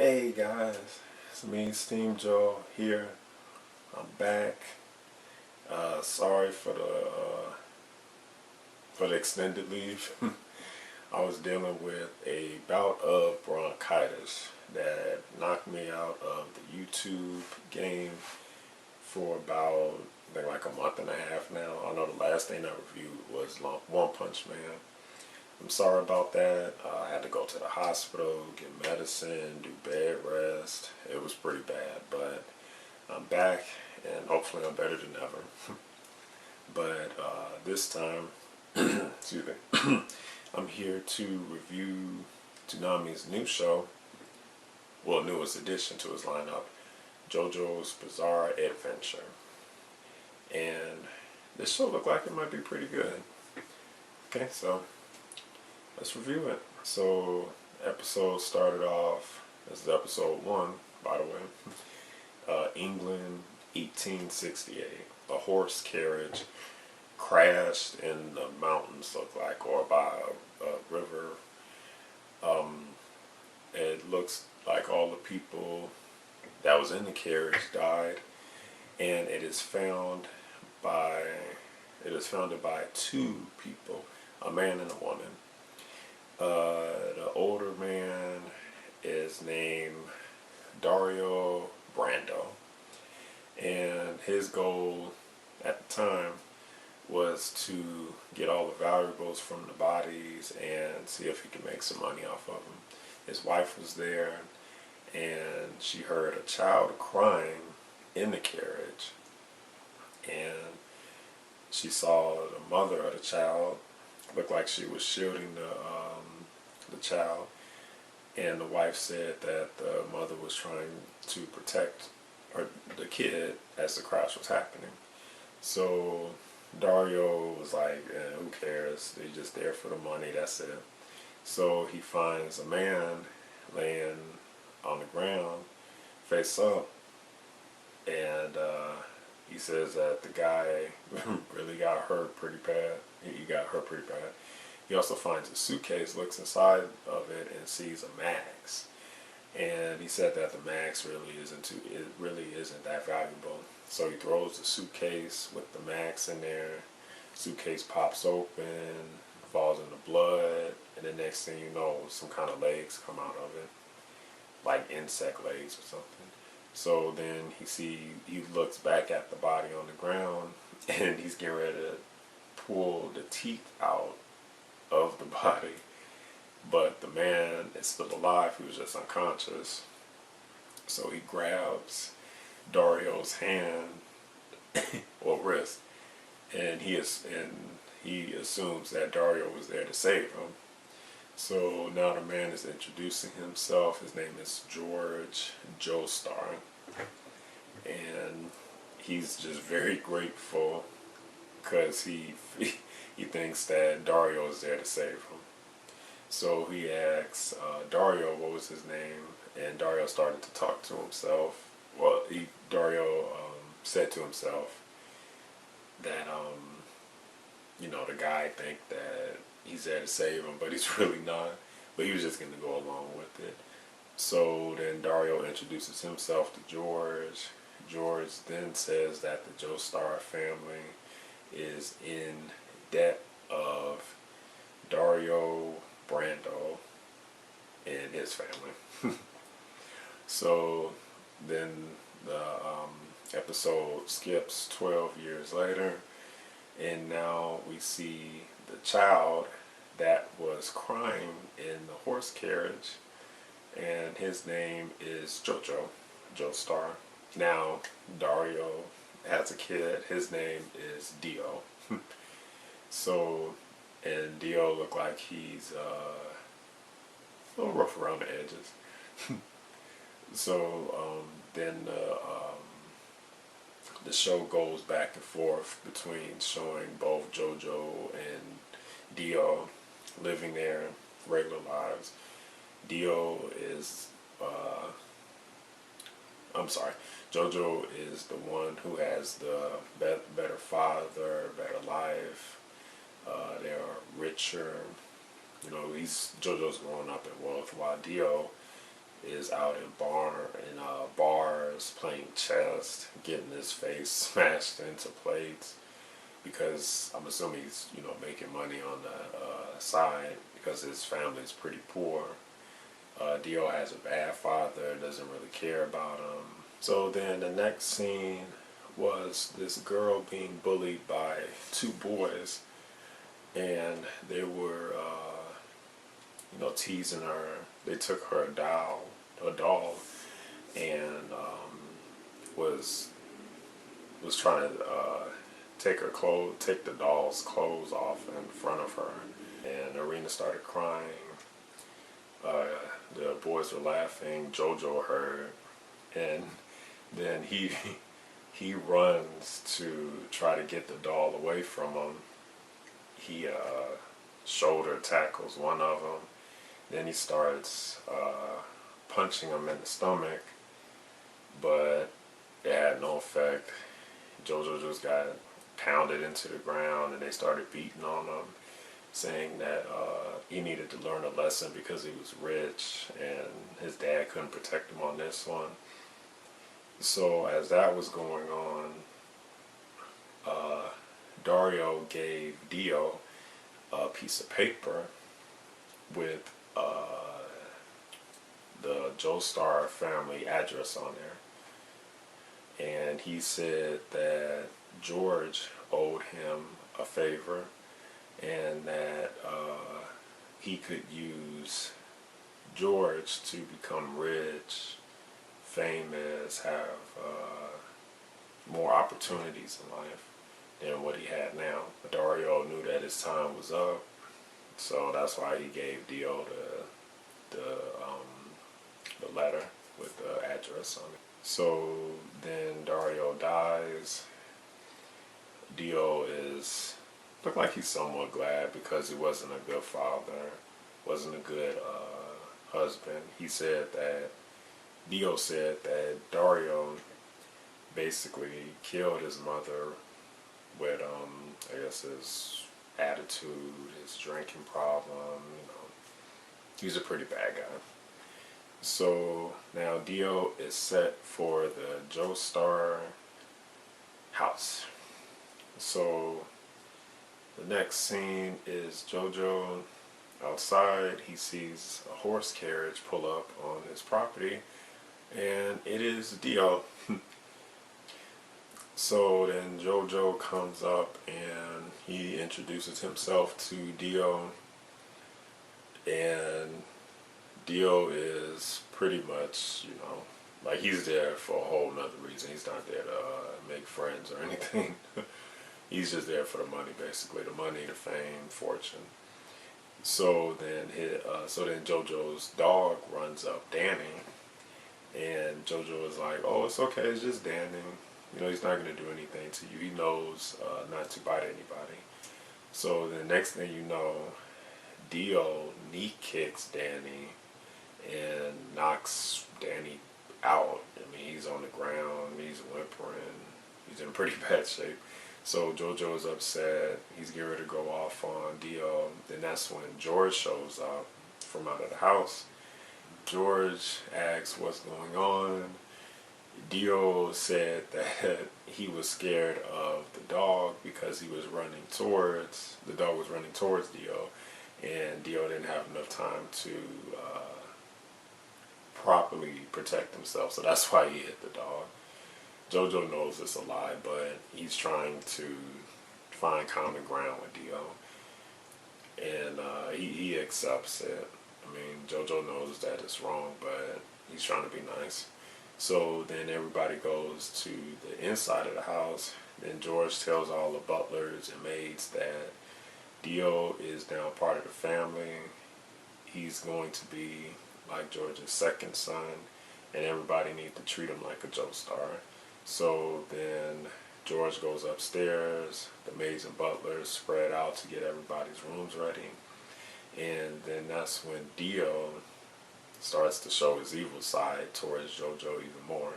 Hey guys, it's me, steamjoe here. I'm back. Sorry for the extended leave. I was dealing with a bout of bronchitis that knocked me out of the YouTube game for about I think like a month and a half now. I know the last thing I reviewed was One Punch Man. I'm sorry about that. I had to go to the hospital, get medicine, do bed rest. It was pretty bad, but I'm back and hopefully I'm better than ever. But this time, excuse me, I'm here to review Toonami's new show, well, newest addition to his lineup, JoJo's Bizarre Adventure. And this show looked like it might be pretty good. Okay, so let's review it. So, episode started off, this is episode 1, by the way. England, 1868. A horse carriage crashed in the mountains, looked like, or by a river. It looks like all the people that was in the carriage died, and it is founded by two people, a man and a woman. The older man is named Dario Brando, and his goal at the time was to get all the valuables from the bodies and see if he could make some money off of them. His wife was there, and she heard a child crying in the carriage, and she saw the mother of the child looked like she was shielding the child, and the wife said that the mother was trying to protect the kid as the crash was happening. So Dario was like, who cares? They're just there for the money, that's it. So he finds a man laying on the ground, face up, and he says that the guy really got hurt pretty bad. He got hurt pretty bad. He also finds a suitcase, looks inside of it, and sees a max. And he said that the max really isn't that valuable. So he throws the suitcase with the max in there. Suitcase pops open, falls into blood, and the next thing you know, some kind of legs come out of it, like insect legs or something. So then he looks back at the body on the ground, and he's getting ready to pull the teeth out of the body, but the man is still alive. He was just unconscious. So he grabs Dario's hand or wrist, and he assumes that Dario was there to save him. So now the man is introducing himself. His name is George Joestar, and he's just very grateful because he thinks that Dario is there to save him. So he asks Dario what was his name, and Dario started to talk to himself. Well, Dario said to himself that the guy think that he's there to save him, but he's really not. But he was just going to go along with it. So then Dario introduces himself to George. George then says that the Joestar family is in debt of Dario Brando and his family. So then the episode skips 12 years later, and now we see the child that was crying in the horse carriage, and his name is Joestar. Now Dario has a kid. His name is Dio. So, and Dio looked like he's a little rough around the edges. So then the show goes back and forth between showing both JoJo and Dio living their regular lives. Dio is JoJo is the one who has the better father, better life. They're richer. JoJo's growing up in wealth, while Dio is out in bars playing chess, getting his face smashed into plates because I'm assuming he's making money on the side because his family's pretty poor. Dio has a bad father, doesn't really care about him. So then the next scene was this girl being bullied by two boys, and they were teasing her. They took her a doll, and was trying to take the doll's clothes off in front of her, and Arena started crying. The boys were laughing. JoJo heard, and then he runs to try to get the doll away from him. He shoulder tackles one of them. Then he starts punching him in the stomach, but it had no effect. JoJo just got pounded into the ground, and they started beating on him, saying that he needed to learn a lesson because he was rich and his dad couldn't protect him on this one. So as that was going on, Dario gave Dio a piece of paper with the Joestar family address on there. And he said that George owed him a favor, and that he could use George to become rich, famous, have more opportunities in life than what he had now. Dario knew that his time was up, so that's why he gave Dio the letter with the address on it. So then Dario dies. Dio looked like he's somewhat glad because he wasn't a good father, wasn't a good husband. Dio said that Dario basically killed his mother with I guess his attitude, his drinking problem. He's a pretty bad guy. So now Dio is set for the Joestar house. So the next scene is JoJo outside. He sees a horse carriage pull up on his property, and it is Dio. So then JoJo comes up and he introduces himself to Dio, and Dio is pretty much, like he's there for a whole nother reason. He's not there to make friends or anything. He's just there for the money, basically. The money, the fame, fortune. So then JoJo's dog runs up Danny, and JoJo is like, oh, it's okay, it's just Danny. He's not going to do anything to you. He knows not to bite anybody. So the next thing you know, Dio knee kicks Danny and knocks Danny out. He's on the ground, he's whimpering, he's in pretty bad shape. So JoJo is upset, he's getting ready to go off on Dio. Then that's when George shows up from out of the house. George asks what's going on. Dio said that he was scared of the dog because the dog was running towards Dio, and Dio didn't have enough time to properly protect himself, so that's why he hit the dog. JoJo knows it's a lie, but he's trying to find common ground with Dio, and he accepts it. JoJo knows that it's wrong, but he's trying to be nice. So then everybody goes to the inside of the house. Then George tells all the butlers and maids that Dio is now part of the family. He's going to be like George's second son, and everybody needs to treat him like a Joestar. So then George goes upstairs. The maids and butlers spread out to get everybody's rooms ready. And then that's when Dio starts to show his evil side towards JoJo even more.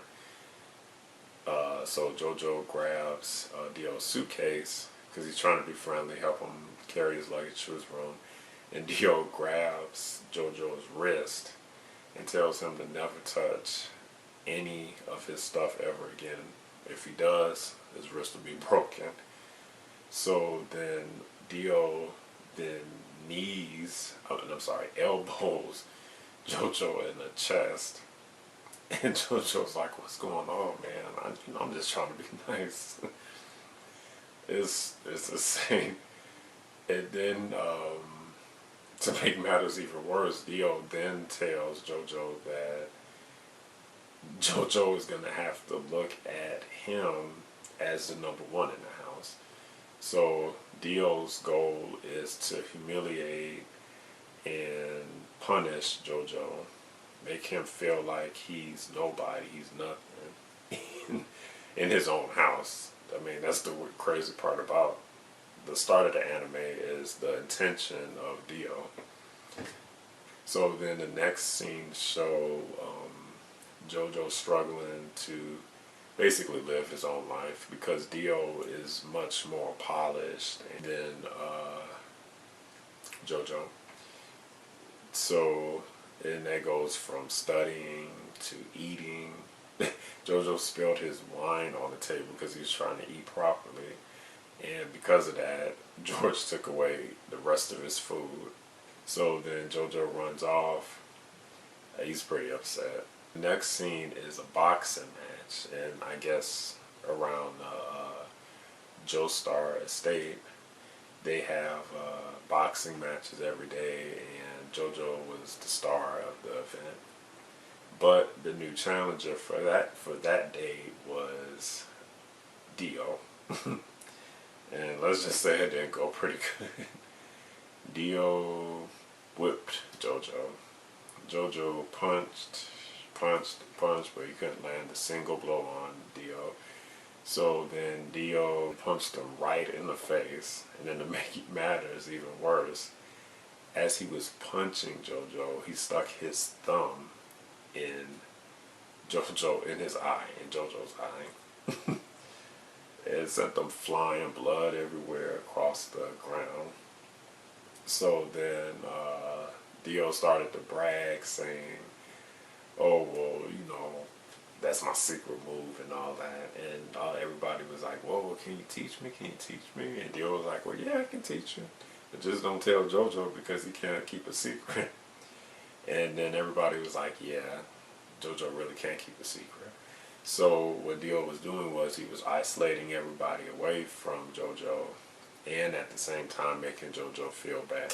So JoJo grabs Dio's suitcase because he's trying to be friendly, help him carry his luggage to his room. And Dio grabs JoJo's wrist and tells him to never touch any of his stuff ever again. If he does, his wrist will be broken. So then Dio then elbows JoJo in the chest. And JoJo's like, what's going on, man? I'm just trying to be nice. It's the same. And then, to make matters even worse, Dio then tells JoJo that JoJo is going to have to look at him as the number one in the house. So Dio's goal is to humiliate and punish JoJo, make him feel like he's nobody, he's nothing in his own house. I mean, that's the crazy part about the start of the anime is the intention of Dio. So then the next scene show JoJo struggling to basically live his own life because Dio is much more polished than JoJo. So, and that goes from studying to eating. JoJo spilled his wine on the table because he was trying to eat properly. And because of that, George took away the rest of his food. So then JoJo runs off. He's pretty upset. The next scene is a boxing match. And I guess around Joestar Estate, they have boxing matches every day. And JoJo was the star of the event. But the new challenger for that day was Dio. And let's just say it didn't go pretty good. Dio whipped JoJo. JoJo punched, but he couldn't land a single blow on Dio. So then Dio punched him right in the face. And then to make matters even worse, as he was punching JoJo, he stuck his thumb in his eye, in JoJo's eye. It sent them flying blood everywhere across the ground. So then Dio started to brag, saying, oh, well, you know, that's my secret move and all that. And everybody was like, whoa, can you teach me? Can you teach me? And Dio was like, well, yeah, I can teach you. But just don't tell JoJo because he can't keep a secret. And then everybody was like, yeah, JoJo really can't keep a secret. So what Dio was doing was he was isolating everybody away from JoJo and at the same time making JoJo feel bad.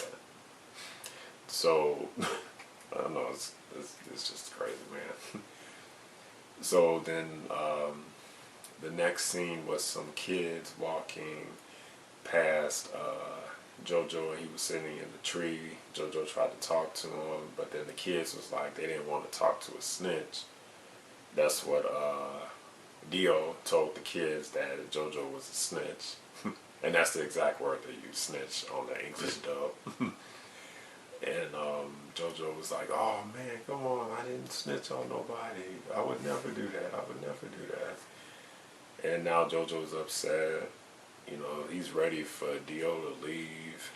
So, I don't know, it's just crazy, man. So then the next scene was some kids walking past JoJo, and he was sitting in the tree. JoJo tried to talk to him, but then the kids was like, they didn't want to talk to a snitch. That's what Dio told the kids, that JoJo was a snitch. And that's the exact word they use, snitch, on the English dub. And JoJo was like, oh man, come on, I didn't snitch on nobody. I would never do that. I would never do that. And now JoJo's upset. You know, he's ready for Dio to leave.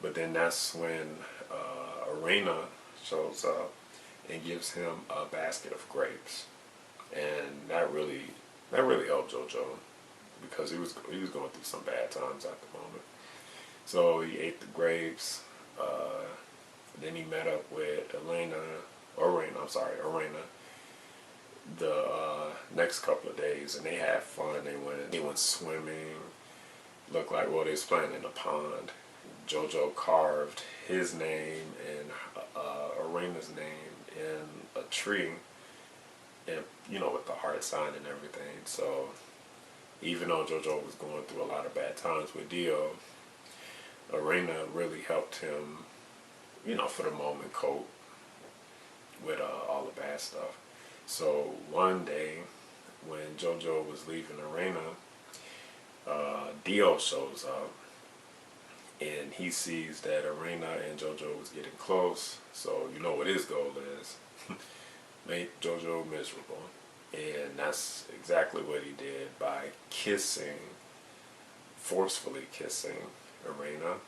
But then that's when Arena shows up and gives him a basket of grapes. And that really helped JoJo because he was going through some bad times at the moment. So he ate the grapes. Then he met up with Arena, the next couple of days, and they had fun. They went swimming. Looked like, well, they was playing in a pond. JoJo carved his name and Arena's name in a tree, and you know, with the heart sign and everything. So even though JoJo was going through a lot of bad times with Dio, Arena really helped him, you know, for the moment cope with all the bad stuff. So one day when JoJo was leaving Arena, Dio shows up and he sees that Arena and JoJo was getting close. So you know what his goal is. Make JoJo miserable. And that's exactly what he did by forcefully kissing Arena.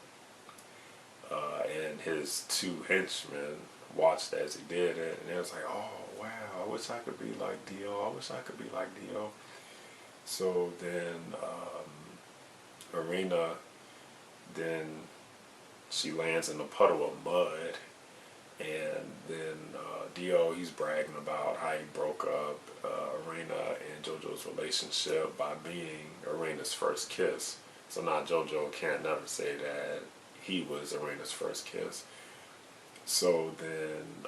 And his two henchmen watched as he did it, and it was like, oh wow, I wish I could be like Dio. I wish I could be like Dio. So then Arena, then she lands in a puddle of mud, and then Dio, he's bragging about how he broke up Arena and JoJo's relationship by being Arena's first kiss. So now JoJo can't never say that he was Arena's first kiss. So then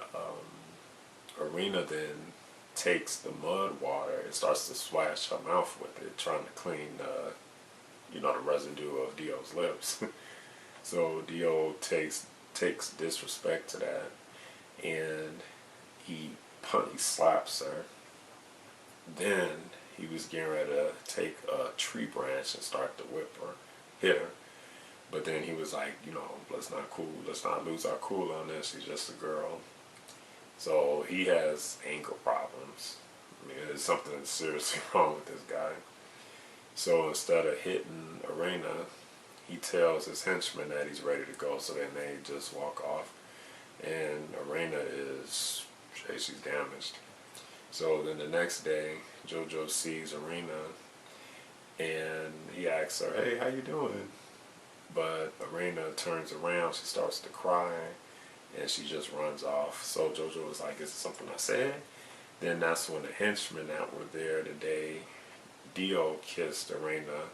Arena then takes the mud water and starts to splash her mouth with it, trying to clean the residue of Dio's lips. So Dio takes disrespect to that, and he slaps her. Then he was getting ready to take a tree branch and start to hit her. But then he was like, let's not lose our cool on this. She's just a girl. So he has anger problems. I mean, there's something seriously wrong with this guy. So instead of hitting Arena, he tells his henchmen that he's ready to go, so then they just walk off. And Arena she's damaged. So then the next day, JoJo sees Arena, and he asks her, hey, how you doing? But Arena turns around, she starts to cry, and she just runs off. So JoJo was like, is it something I said? Then that's when the henchmen that were there the day Dio kissed Arena,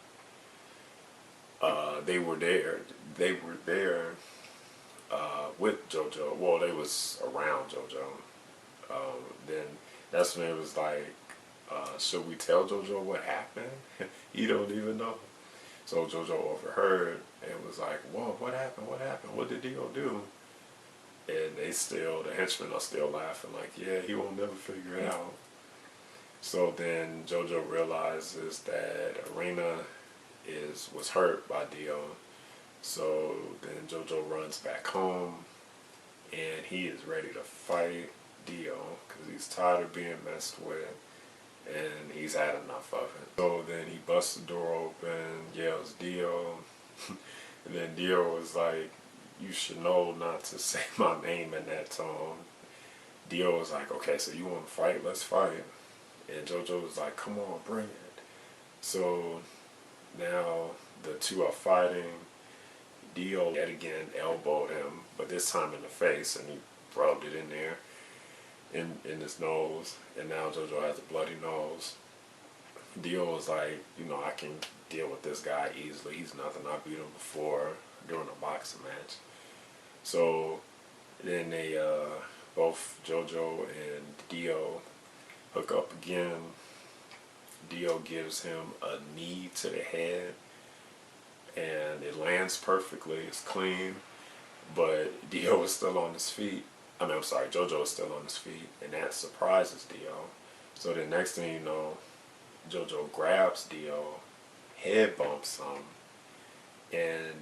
they were there with JoJo. Well, they was around JoJo. Then that's when it was like, should we tell JoJo what happened? He don't even know. So JoJo overheard and was like, whoa, what happened? What happened? What did Dio do? And the henchmen are still laughing like, yeah, he won't never figure it out. So then JoJo realizes that Arena was hurt by Dio. So then JoJo runs back home, and he is ready to fight Dio because he's tired of being messed with, and he's had enough of it. So then he busts the door open, yells Dio, and then Dio was like, you should know not to say my name in that tone. Dio was like, okay, so you want to fight? Let's fight. And JoJo was like, come on, bring it. So now the two are fighting. Dio yet again elbowed him, but this time in the face, and he rubbed it in there, in his nose, and now JoJo has a bloody nose. Dio was like, I can deal with this guy easily. He's nothing. I beat him before during a boxing match. So then they, both JoJo and Dio hook up again. Dio gives him a knee to the head, and it lands perfectly. It's clean, but Dio is still on his feet. JoJo is still on his feet, and that surprises Dio. So the next thing you know, JoJo grabs Dio, head bumps him, and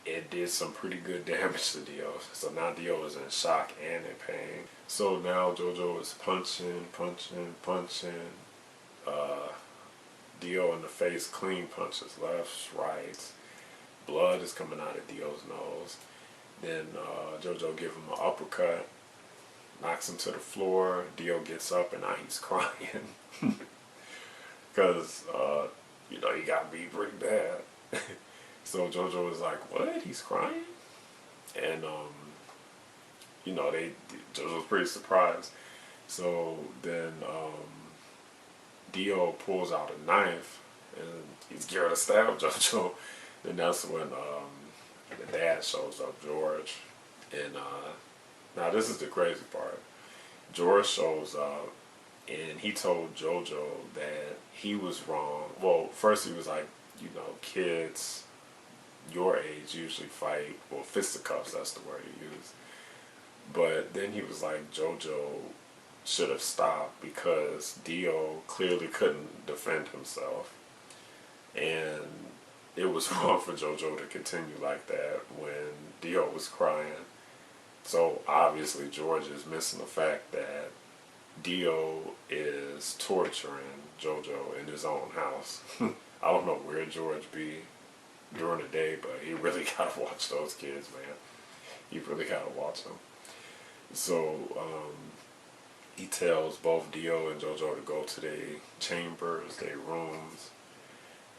it did some pretty good damage to Dio. So now Dio is in shock and in pain. So now JoJo is punching. Dio in the face, clean punches, left, right. Blood is coming out of Dio's nose. Then JoJo gives him an uppercut, knocks him to the floor. Dio gets up, and now he's crying because he got beat pretty bad. So JoJo was like, what? He's crying? And JoJo was pretty surprised. So then Dio pulls out a knife, and he's getting to stab JoJo. Then that's when the dad shows up, George. And now this is the crazy part. George shows up, and he told JoJo that he was wrong. Well, first he was like, kids your age usually fight, well, fisticuffs, that's the word he used. But then he was like, JoJo should have stopped because Dio clearly couldn't defend himself. And it was wrong for JoJo to continue like that when Dio was crying. So obviously George is missing the fact that Dio is torturing JoJo in his own house. I don't know where George be during the day, but he really gotta watch those kids, man. You really gotta watch them. So he tells both Dio and JoJo to go to their chambers, their rooms,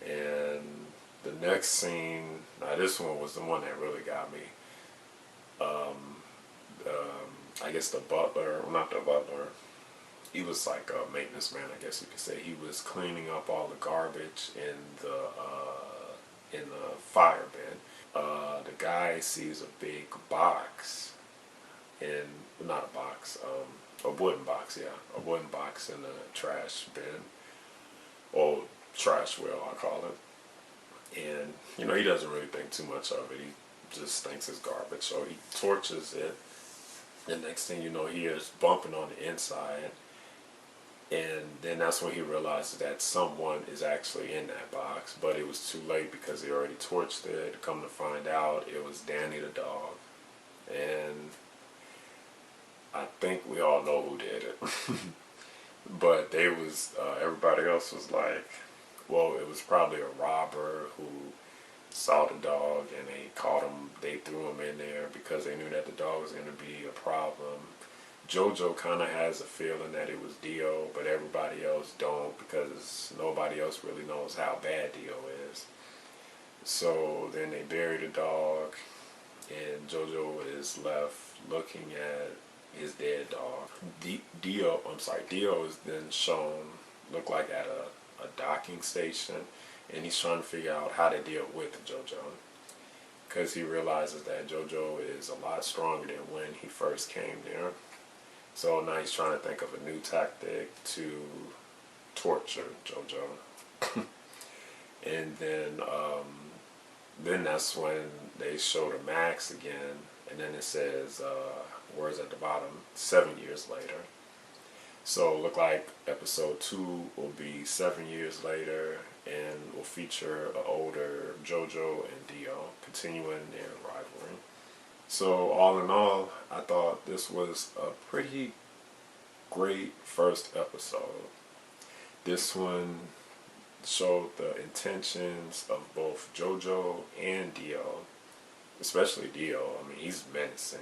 and the next scene. Now this one was the one that really got me. I guess the butler, well, not the butler. He was like a maintenance man, I guess you could say. He was cleaning up all the garbage in the fire bin. The guy sees a big box in, not a box, a wooden box, yeah, a wooden box in the trash bin, or trash wheel, I call it. And he doesn't really think too much of it. He just thinks it's garbage, so he torches it. The next thing you know, he hears bumping on the inside. And then that's when he realizes that someone is actually in that box, but it was too late because he already torched it. Come to find out, it was Danny the dog. And I think we all know who did it. But everybody else was like, well, it was probably a robber who saw the dog and they caught him. They threw him in there because they knew that the dog was going to be a problem. JoJo kind of has a feeling that it was Dio, but everybody else don't because nobody else really knows how bad Dio is. So then they bury the dog, and JoJo is left looking at his dead dog. Dio is then shown look like at a docking station, and he's trying to figure out how to deal with JoJo because he realizes that JoJo is a lot stronger than when he first came there. So now he's trying to think of a new tactic to torture JoJo. And then that's when they show the max again, and then it says, words at the bottom, 7 years later. So it look like episode 2 will be 7 years later, and will feature an older JoJo and Dio continuing their rivalry. So all in all, I thought this was a pretty great first episode. This one showed the intentions of both JoJo and Dio, especially Dio. I mean, he's menacing,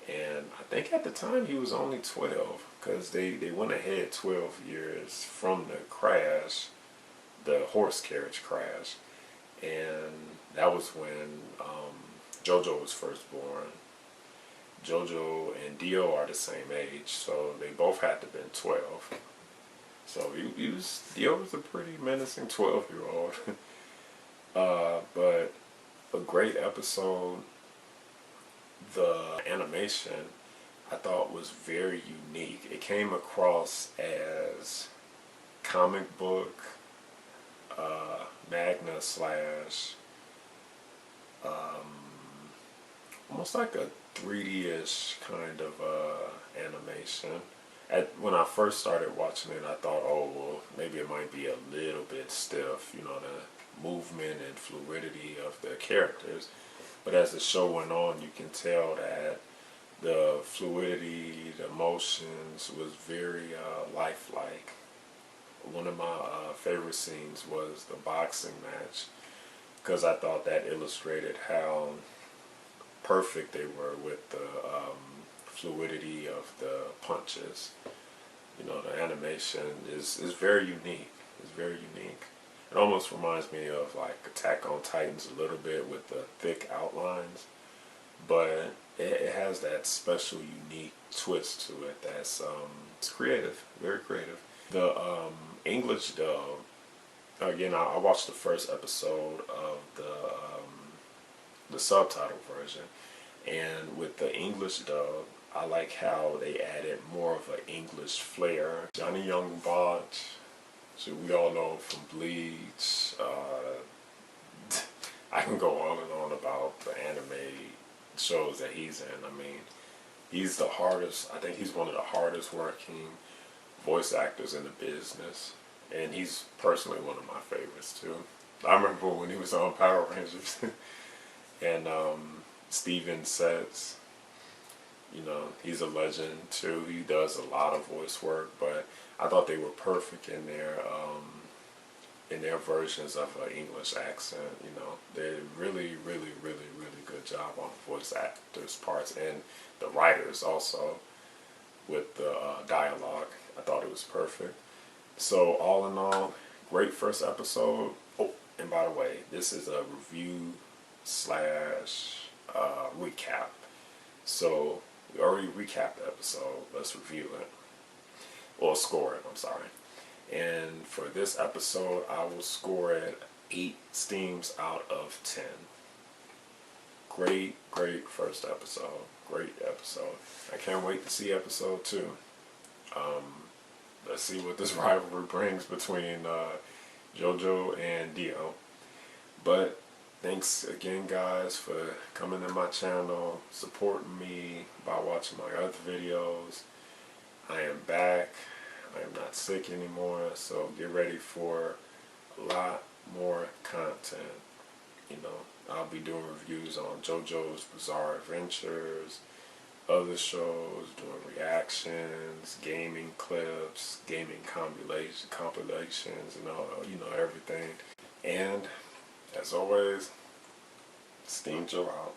And I think at the time he was only 12 because they went ahead 12 years from the crash, the horse carriage crash. And that was when JoJo was first born. JoJo and Dio are the same age, so they both had to have been 12. So Dio was a pretty menacing 12-year-old. But a great episode. The animation I thought was very unique. It came across as comic book, Magna slash almost like a 3D-ish kind of animation. When I first started watching it, I thought, oh, well, maybe it might be a little bit stiff, the movement and fluidity of the characters. But as the show went on, you can tell that the fluidity, the emotions was very lifelike. One of my favorite scenes was the boxing match because I thought that illustrated how perfect they were with the fluidity of the punches. The animation is very unique. It's very unique. It almost reminds me of like Attack on Titans a little bit with the thick outlines, but it has that special, unique twist to it that's it's creative, very creative. The English dub, again, I watched the first episode of the subtitle version, and with the English dub, I like how they added more of an English flair. Johnny Young Bosch, so we all know him from Bleach. I can go on and on about the anime shows that he's in. I mean, he's the hardest, I think he's one of the hardest working voice actors in the business. And he's personally one of my favorites too. I remember when he was on Power Rangers. And Steven Seitz, he's a legend too. He does a lot of voice work, but I thought they were perfect in their in their versions of an English accent. You know, they really, really, really, really good job on the voice actors' parts and the writers also with the dialogue. I thought it was perfect. So all in all, great first episode. Oh, and by the way, this is a review slash recap. So we already recapped the episode. Let's review it. Or score it, I'm sorry. And for this episode, I will score it 8 steams out of 10. Great, great first episode. Great episode. I can't wait to see episode 2. Let's see what this rivalry brings between JoJo and Dio. But thanks again, guys, for coming to my channel, supporting me by watching my other videos. I am back. I am not sick anymore, so get ready for a lot more content. You know, I'll be doing reviews on JoJo's Bizarre Adventures, other shows, doing reactions, gaming clips, gaming compilations, and all, you know, everything. And as always, steamjoe out.